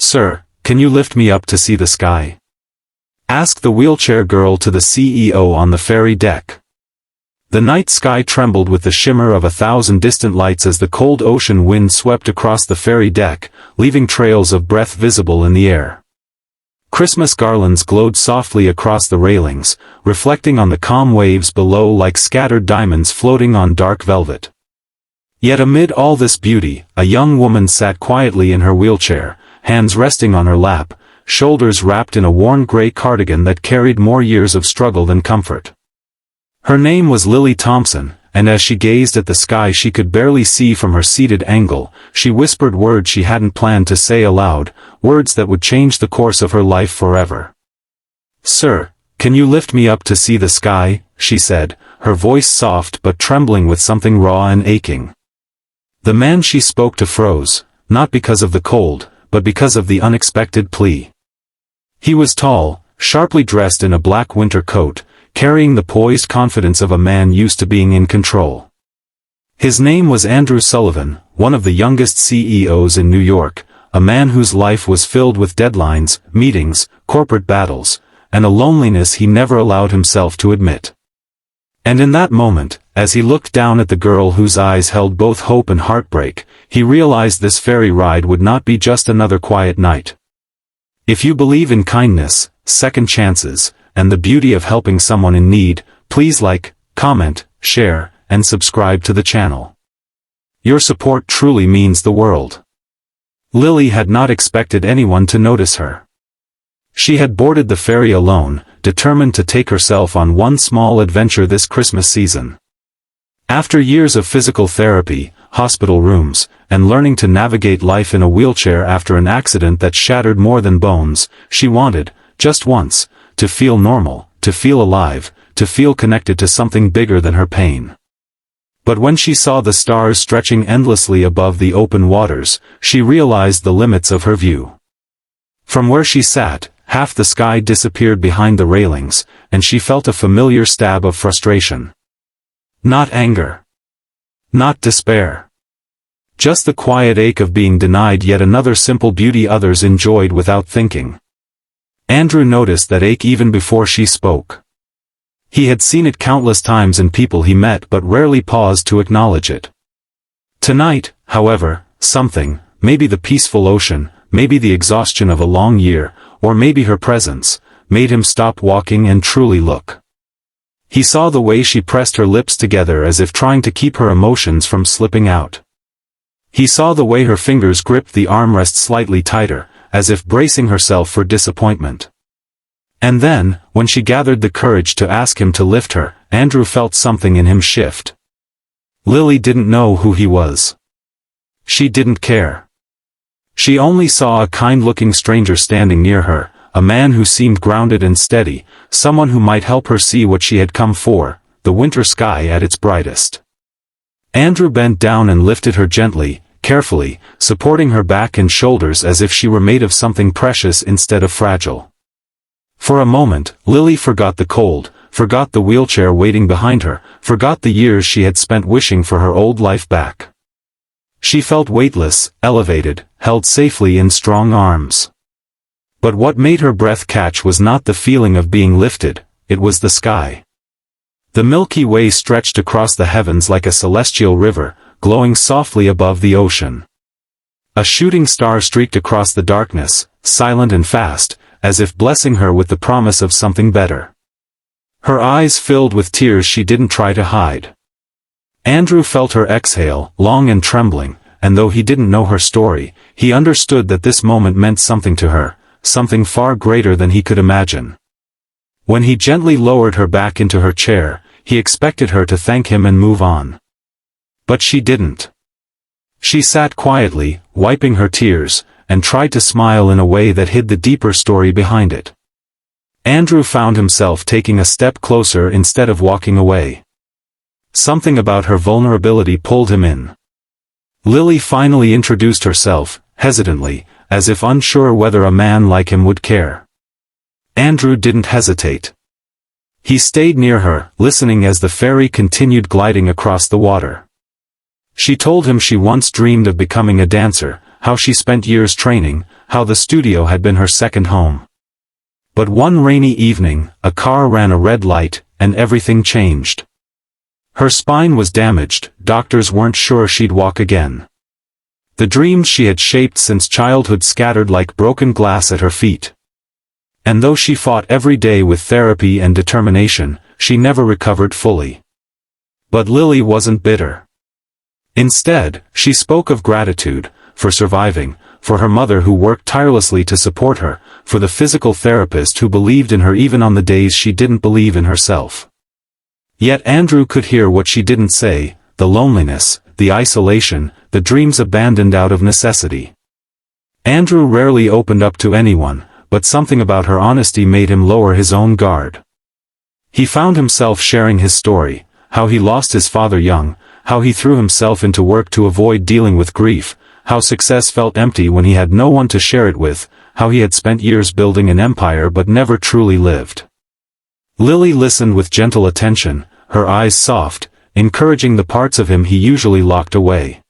"Sir, can you lift me up to see the sky?" asked the wheelchair girl to the CEO on the ferry deck. The night sky trembled with the shimmer of 1,000 distant lights as the cold ocean wind swept across the ferry deck, leaving trails of breath visible in the air. Christmas garlands glowed softly across the railings, reflecting on the calm waves below like scattered diamonds floating on dark velvet. Yet amid all this beauty, a young woman sat quietly in her wheelchair, hands resting on her lap, shoulders wrapped in a worn gray cardigan that carried more years of struggle than comfort. Her name was Lily Thompson, and as she gazed at the sky she could barely see from her seated angle, she whispered words she hadn't planned to say aloud, words that would change the course of her life forever. "Sir, can you lift me up to see the sky?" she said, her voice soft but trembling with something raw and aching. The man she spoke to froze, not because of the cold, but because of the unexpected plea. He was tall, sharply dressed in a black winter coat, carrying the poised confidence of a man used to being in control. His name was Andrew Sullivan, one of the youngest CEOs in New York, a man whose life was filled with deadlines, meetings, corporate battles, and a loneliness he never allowed himself to admit. And in that moment, as he looked down at the girl whose eyes held both hope and heartbreak, he realized this ferry ride would not be just another quiet night. If you believe in kindness, second chances, and the beauty of helping someone in need, please like, comment, share, and subscribe to the channel. Your support truly means the world. Lily had not expected anyone to notice her. She had boarded the ferry alone, determined to take herself on one small adventure this Christmas season. After years of physical therapy, hospital rooms, and learning to navigate life in a wheelchair after an accident that shattered more than bones, she wanted, just once, to feel normal, to feel alive, to feel connected to something bigger than her pain. But when she saw the stars stretching endlessly above the open waters, she realized the limits of her view. From where she sat, half the sky disappeared behind the railings, and she felt a familiar stab of frustration. Not anger. Not despair. Just the quiet ache of being denied yet another simple beauty others enjoyed without thinking. Andrew noticed that ache even before she spoke. He had seen it countless times in people he met but rarely paused to acknowledge it. Tonight, however, something, maybe the peaceful ocean, maybe the exhaustion of a long year, or maybe her presence, made him stop walking and truly look. He saw the way she pressed her lips together as if trying to keep her emotions from slipping out. He saw the way her fingers gripped the armrest slightly tighter, as if bracing herself for disappointment. And then, when she gathered the courage to ask him to lift her, Andrew felt something in him shift. Lily didn't know who he was. She didn't care. She only saw a kind-looking stranger standing near her, a man who seemed grounded and steady, someone who might help her see what she had come for, the winter sky at its brightest. Andrew bent down and lifted her gently, carefully, supporting her back and shoulders as if she were made of something precious instead of fragile. For a moment, Lily forgot the cold, forgot the wheelchair waiting behind her, forgot the years she had spent wishing for her old life back. She felt weightless, elevated, held safely in strong arms. But what made her breath catch was not the feeling of being lifted, it was the sky. The Milky Way stretched across the heavens like a celestial river, glowing softly above the ocean. A shooting star streaked across the darkness, silent and fast, as if blessing her with the promise of something better. Her eyes filled with tears she didn't try to hide. Andrew felt her exhale, long and trembling, and though he didn't know her story, he understood that this moment meant something to her, something far greater than he could imagine. When he gently lowered her back into her chair, he expected her to thank him and move on. But she didn't. She sat quietly, wiping her tears, and tried to smile in a way that hid the deeper story behind it. Andrew found himself taking a step closer instead of walking away. Something about her vulnerability pulled him in. Lily finally introduced herself, hesitantly, as if unsure whether a man like him would care. Andrew didn't hesitate. He stayed near her, listening as the ferry continued gliding across the water. She told him she once dreamed of becoming a dancer, how she spent years training, how the studio had been her second home. But one rainy evening, a car ran a red light, and everything changed. Her spine was damaged, doctors weren't sure she'd walk again. The dreams she had shaped since childhood scattered like broken glass at her feet. And though she fought every day with therapy and determination, she never recovered fully. But Lily wasn't bitter. Instead, she spoke of gratitude, for surviving, for her mother who worked tirelessly to support her, for the physical therapist who believed in her even on the days she didn't believe in herself. Yet Andrew could hear what she didn't say, the loneliness, the isolation, the dreams abandoned out of necessity. Andrew rarely opened up to anyone, but something about her honesty made him lower his own guard. He found himself sharing his story, how he lost his father young, how he threw himself into work to avoid dealing with grief, how success felt empty when he had no one to share it with, how he had spent years building an empire but never truly lived. Lily listened with gentle attention, her eyes soft, encouraging the parts of him he usually locked away.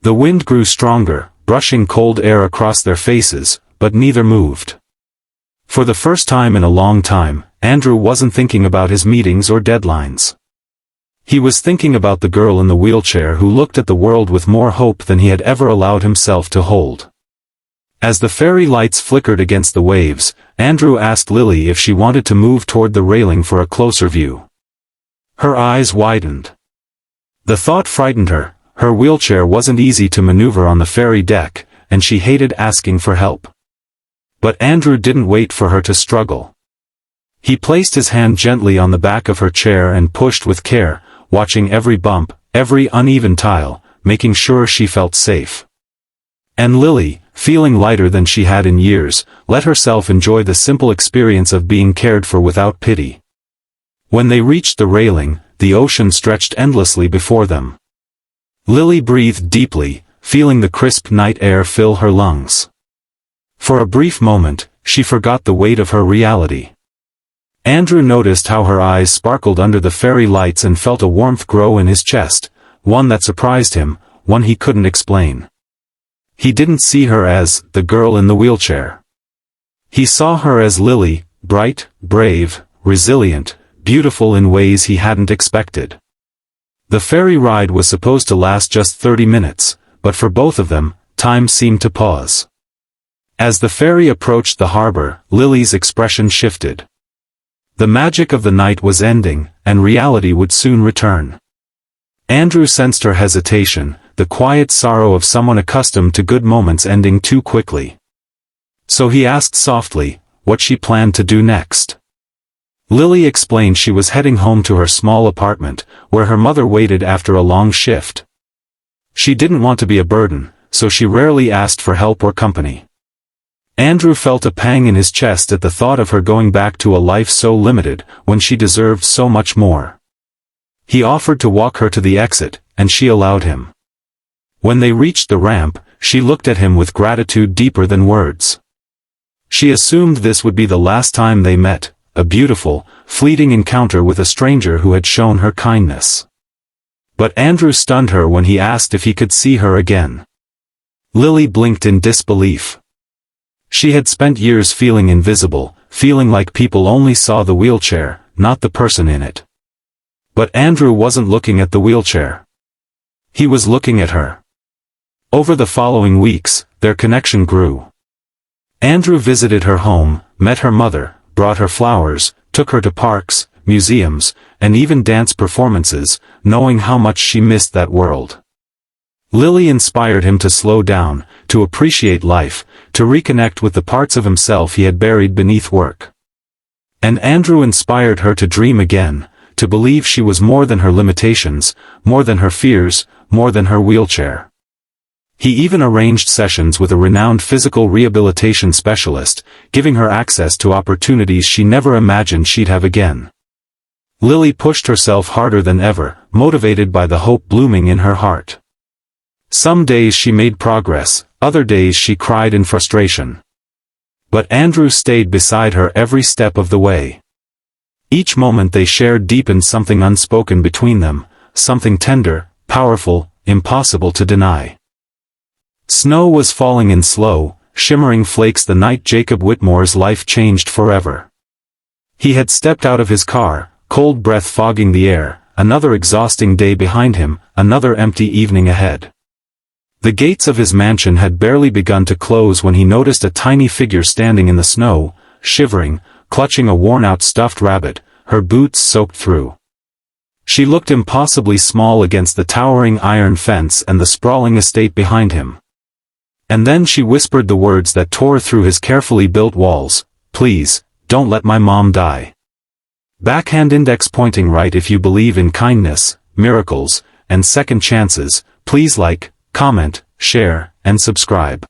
The wind grew stronger, brushing cold air across their faces, but neither moved. For the first time in a long time, Andrew wasn't thinking about his meetings or deadlines. He was thinking about the girl in the wheelchair who looked at the world with more hope than he had ever allowed himself to hold. As the ferry lights flickered against the waves, Andrew asked Lily if she wanted to move toward the railing for a closer view. Her eyes widened. The thought frightened her. Her wheelchair wasn't easy to maneuver on the ferry deck, and she hated asking for help. But Andrew didn't wait for her to struggle. He placed his hand gently on the back of her chair and pushed with care, watching every bump, every uneven tile, making sure she felt safe. And Lily, feeling lighter than she had in years, let herself enjoy the simple experience of being cared for without pity. When they reached the railing, the ocean stretched endlessly before them. Lily breathed deeply, feeling the crisp night air fill her lungs. For a brief moment, she forgot the weight of her reality. Andrew noticed how her eyes sparkled under the ferry lights and felt a warmth grow in his chest, one that surprised him, one he couldn't explain. He didn't see her as the girl in the wheelchair. He saw her as Lily, bright, brave, resilient, beautiful in ways he hadn't expected. The ferry ride was supposed to last just 30 minutes, but for both of them, time seemed to pause. As the ferry approached the harbor, Lily's expression shifted. The magic of the night was ending, and reality would soon return. Andrew sensed her hesitation, the quiet sorrow of someone accustomed to good moments ending too quickly. So he asked softly, what she planned to do next. Lily explained she was heading home to her small apartment, where her mother waited after a long shift. She didn't want to be a burden, so she rarely asked for help or company. Andrew felt a pang in his chest at the thought of her going back to a life so limited, when she deserved so much more. He offered to walk her to the exit, and she allowed him. When they reached the ramp, she looked at him with gratitude deeper than words. She assumed this would be the last time they met, a beautiful, fleeting encounter with a stranger who had shown her kindness. But Andrew stunned her when he asked if he could see her again. Lily blinked in disbelief. She had spent years feeling invisible, feeling like people only saw the wheelchair, not the person in it. But Andrew wasn't looking at the wheelchair. He was looking at her. Over the following weeks, their connection grew. Andrew visited her home, met her mother, brought her flowers, took her to parks, museums, and even dance performances, knowing how much she missed that world. Lily inspired him to slow down, to appreciate life, to reconnect with the parts of himself he had buried beneath work. And Andrew inspired her to dream again, to believe she was more than her limitations, more than her fears, more than her wheelchair. He even arranged sessions with a renowned physical rehabilitation specialist, giving her access to opportunities she never imagined she'd have again. Lily pushed herself harder than ever, motivated by the hope blooming in her heart. Some days she made progress, other days she cried in frustration. But Andrew stayed beside her every step of the way. Each moment they shared deepened something unspoken between them, something tender, powerful, impossible to deny. Snow was falling in slow, shimmering flakes the night Jacob Whitmore's life changed forever. He had stepped out of his car, cold breath fogging the air, another exhausting day behind him, another empty evening ahead. The gates of his mansion had barely begun to close when he noticed a tiny figure standing in the snow, shivering, clutching a worn-out stuffed rabbit, her boots soaked through. She looked impossibly small against the towering iron fence and the sprawling estate behind him. And then she whispered the words that tore through his carefully built walls, "Please, don't let my mom die." Backhand index pointing right. If you believe in kindness, miracles, and second chances, please like, comment, share, and subscribe.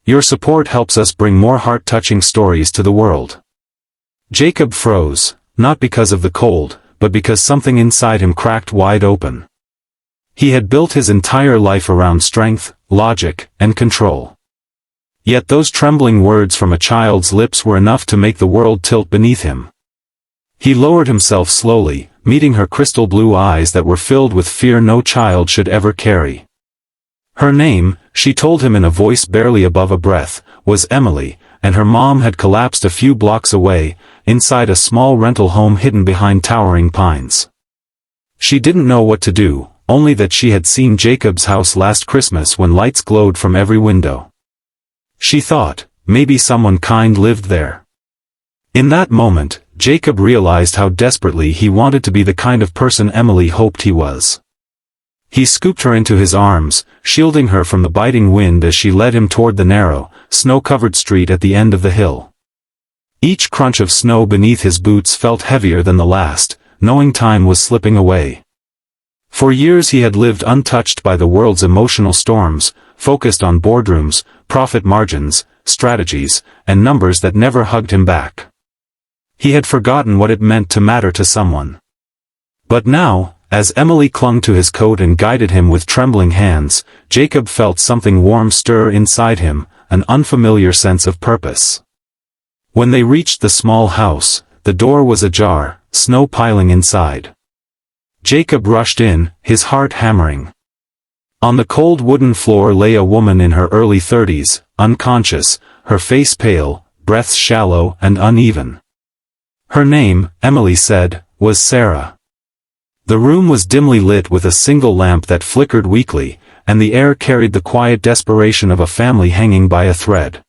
Your support helps us bring more heart-touching stories to the world. Jacob froze, not because of the cold, but because something inside him cracked wide open. He had built his entire life around strength, logic, and control. Yet those trembling words from a child's lips were enough to make the world tilt beneath him. He lowered himself slowly, meeting her crystal blue eyes that were filled with fear no child should ever carry. Her name, she told him in a voice barely above a breath, was Emily, and her mom had collapsed a few blocks away, inside a small rental home hidden behind towering pines. She didn't know what to do, only that she had seen Jacob's house last Christmas when lights glowed from every window. She thought, maybe someone kind lived there. In that moment, Jacob realized how desperately he wanted to be the kind of person Emily hoped he was. He scooped her into his arms, shielding her from the biting wind as she led him toward the narrow, snow-covered street at the end of the hill. Each crunch of snow beneath his boots felt heavier than the last, knowing time was slipping away. For years he had lived untouched by the world's emotional storms, focused on boardrooms, profit margins, strategies, and numbers that never hugged him back. He had forgotten what it meant to matter to someone. But now, as Emily clung to his coat and guided him with trembling hands, Jacob felt something warm stir inside him, an unfamiliar sense of purpose. When they reached the small house, the door was ajar, snow piling inside. Jacob rushed in, his heart hammering. On the cold wooden floor lay a woman in her early 30s, unconscious, her face pale, breaths shallow and uneven. Her name, Emily said, was Sarah. The room was dimly lit with a single lamp that flickered weakly, and the air carried the quiet desperation of a family hanging by a thread.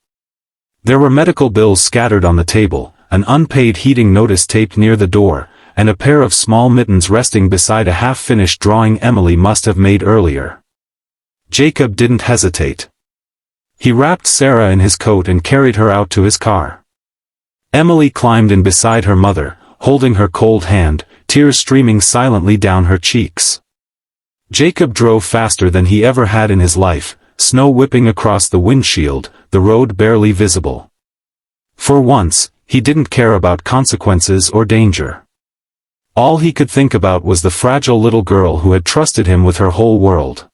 There were medical bills scattered on the table, an unpaid heating notice taped near the door, and a pair of small mittens resting beside a half-finished drawing Emily must have made earlier. Jacob didn't hesitate. He wrapped Sarah in his coat and carried her out to his car. Emily climbed in beside her mother, holding her cold hand, tears streaming silently down her cheeks. Jacob drove faster than he ever had in his life, snow whipping across the windshield, the road barely visible. For once, he didn't care about consequences or danger. All he could think about was the fragile little girl who had trusted him with her whole world.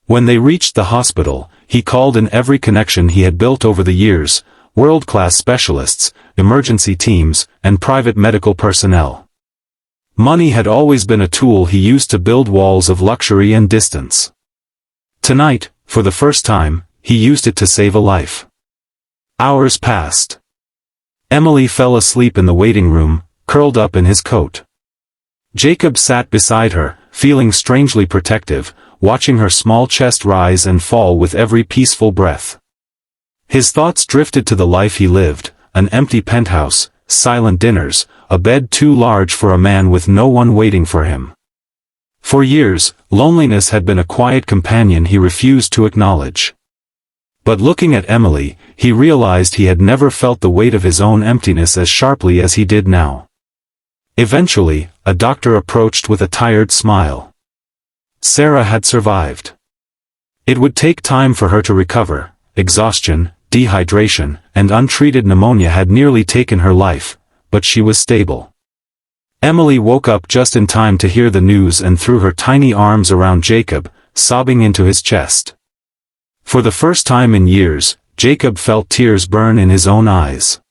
When they reached the hospital, he called in every connection he had built over the years, world-class specialists, emergency teams, and private medical personnel. Money had always been a tool he used to build walls of luxury and distance. Tonight, for the first time, he used it to save a life. Hours passed. Emily fell asleep in the waiting room, curled up in his coat. Jacob sat beside her, feeling strangely protective, watching her small chest rise and fall with every peaceful breath. His thoughts drifted to the life he lived, an empty penthouse, silent dinners, a bed too large for a man with no one waiting for him. For years, loneliness had been a quiet companion he refused to acknowledge. But looking at Emily, he realized he had never felt the weight of his own emptiness as sharply as he did now. Eventually, a doctor approached with a tired smile. Sarah had survived. It would take time for her to recover. Exhaustion, dehydration, and untreated pneumonia had nearly taken her life, but she was stable. Emily woke up just in time to hear the news and threw her tiny arms around Jacob, sobbing into his chest. For the first time in years, Jacob felt tears burn in his own eyes.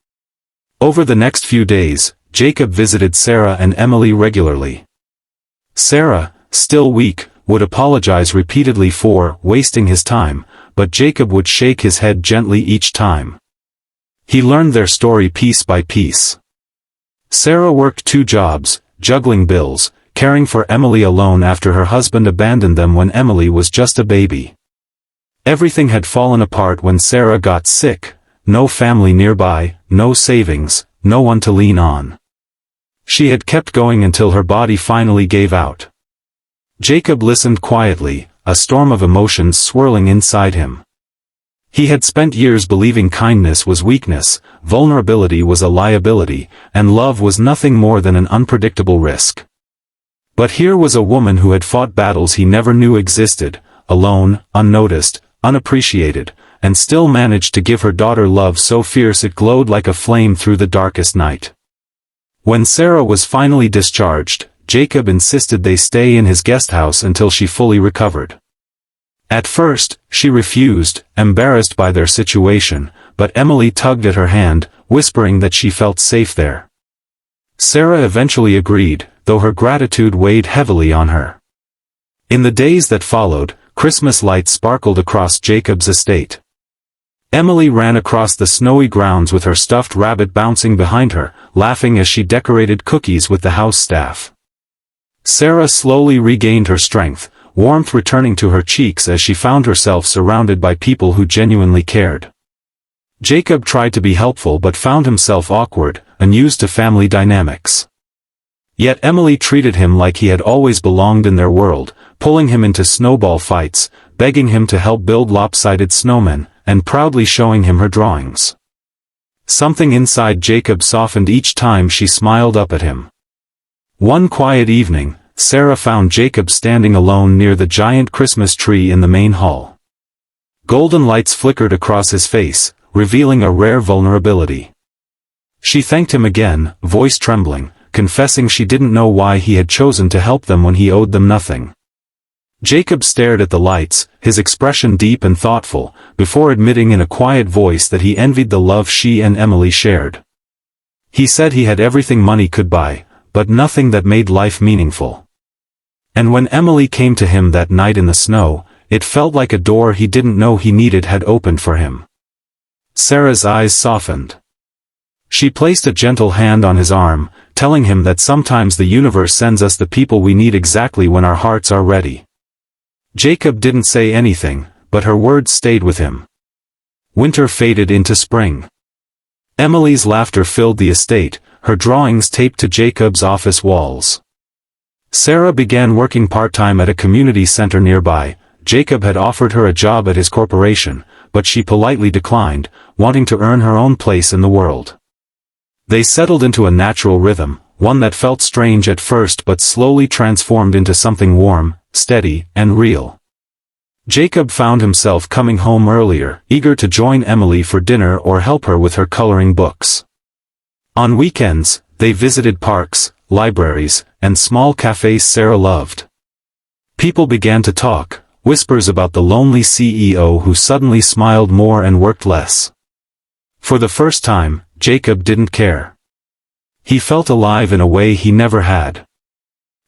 Over the next few days, Jacob visited Sarah and Emily regularly. Sarah, still weak, would apologize repeatedly for wasting his time, but Jacob would shake his head gently each time. He learned their story piece by piece. Sarah worked 2 jobs, juggling bills, caring for Emily alone after her husband abandoned them when Emily was just a baby. Everything had fallen apart when Sarah got sick, no family nearby, no savings, no one to lean on. She had kept going until her body finally gave out. Jacob listened quietly, a storm of emotions swirling inside him. He had spent years believing kindness was weakness, vulnerability was a liability, and love was nothing more than an unpredictable risk. But here was a woman who had fought battles he never knew existed, alone, unnoticed, unappreciated, and still managed to give her daughter love so fierce it glowed like a flame through the darkest night. When Sarah was finally discharged, Jacob insisted they stay in his guest house until she fully recovered. At first, she refused, embarrassed by their situation, but Emily tugged at her hand, whispering that she felt safe there. Sarah eventually agreed, though her gratitude weighed heavily on her. In the days that followed, Christmas lights sparkled across Jacob's estate. Emily ran across the snowy grounds with her stuffed rabbit bouncing behind her, laughing as she decorated cookies with the house staff. Sarah slowly regained her strength, warmth returning to her cheeks as she found herself surrounded by people who genuinely cared. Jacob tried to be helpful but found himself awkward, unused to family dynamics. Yet Emily treated him like he had always belonged in their world, pulling him into snowball fights, begging him to help build lopsided snowmen, and proudly showing him her drawings. Something inside Jacob softened each time she smiled up at him. One quiet evening, Sarah found Jacob standing alone near the giant Christmas tree in the main hall. Golden lights flickered across his face, revealing a rare vulnerability. She thanked him again, voice trembling, confessing she didn't know why he had chosen to help them when he owed them nothing. Jacob stared at the lights, his expression deep and thoughtful, before admitting in a quiet voice that he envied the love she and Emily shared. He said he had everything money could buy, but nothing that made life meaningful. And when Emily came to him that night in the snow, it felt like a door he didn't know he needed had opened for him. Sarah's eyes softened. She placed a gentle hand on his arm, telling him that sometimes the universe sends us the people we need exactly when our hearts are ready. Jacob didn't say anything, but her words stayed with him. Winter faded into spring. Emily's laughter filled the estate, her drawings taped to Jacob's office walls. Sarah began working part-time at a community center nearby. Jacob had offered her a job at his corporation, but she politely declined, wanting to earn her own place in the world. They settled into a natural rhythm, one that felt strange at first but slowly transformed into something warm, steady, and real. Jacob found himself coming home earlier, eager to join Emily for dinner or help her with her coloring books. On weekends, they visited parks, libraries, and small cafes Sarah loved. People began to talk, whispers about the lonely CEO who suddenly smiled more and worked less. For the first time, Jacob didn't care. He felt alive in a way he never had.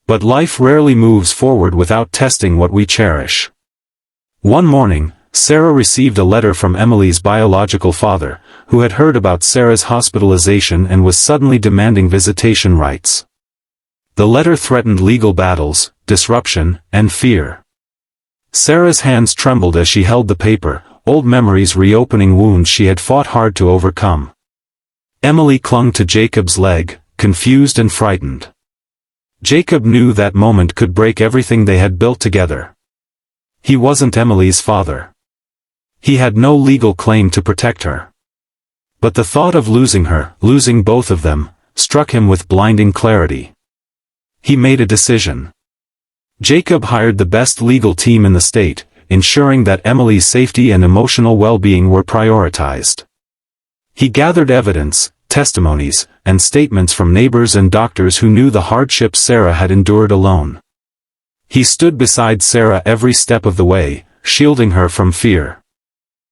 But life rarely moves forward without testing what we cherish. One morning, Sarah received a letter from Emily's biological father, who had heard about Sarah's hospitalization and was suddenly demanding visitation rights. The letter threatened legal battles, disruption, and fear. Sarah's hands trembled as she held the paper, old memories reopening wounds she had fought hard to overcome. Emily clung to Jacob's leg, confused and frightened. Jacob knew that moment could break everything they had built together. He wasn't Emily's father. He had no legal claim to protect her. But the thought of losing her, losing both of them, struck him with blinding clarity. He made a decision. Jacob hired the best legal team in the state, ensuring that Emily's safety and emotional well-being were prioritized. He gathered evidence, testimonies, and statements from neighbors and doctors who knew the hardships Sarah had endured alone. He stood beside Sarah every step of the way, shielding her from fear.